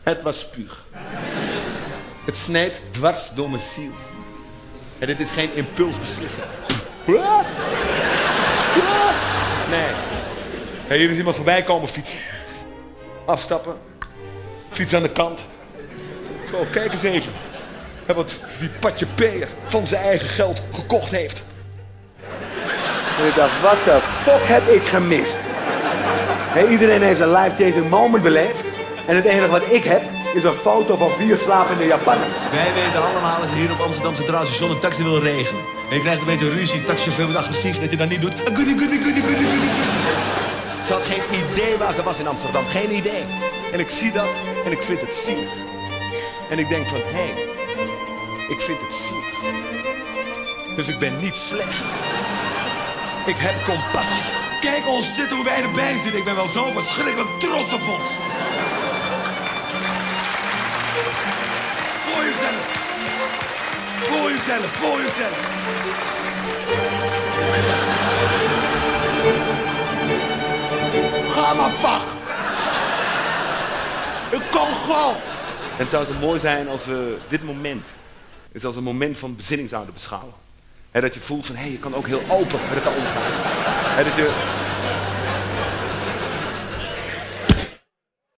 Het was spuug. Het snijdt dwars door mijn ziel. En dit is geen impulsbeslissing. Nee. Hey, hier is iemand voorbij komen fietsen. Afstappen. Fiets aan de kant. Zo, kijk eens even. En wat die Patje Peer van zijn eigen geld gekocht heeft. En ik dacht, wat de fuck heb ik gemist? Hey, iedereen heeft een life-changing moment beleefd. En het enige wat ik heb, is een foto van 4 slapende Japanners. Wij weten allemaal als je hier op Amsterdam Centraal Station een taxi wil regelen. En je krijgt een beetje ruzie, de taxichauffeur wordt agressief, dat je dat niet doet. Goody. Ze had geen idee waar ze was in Amsterdam. Geen idee. En ik zie dat en ik vind het zielig. En ik denk van, hé, ik vind het zielig. Dus ik ben niet slecht. Ik heb compassie. Kijk ons zitten, hoe wij erbij zitten. Ik ben wel zo verschrikkelijk trots op ons. Voor jezelf. Voor jezelf, voor jezelf. Ga maar vacht. Ik kan gewoon. En het zou zo mooi zijn als we dit moment is als een moment van bezinning zouden beschouwen. Dat je voelt van, hé, je kan ook heel open met elkaar omgaan. Dat je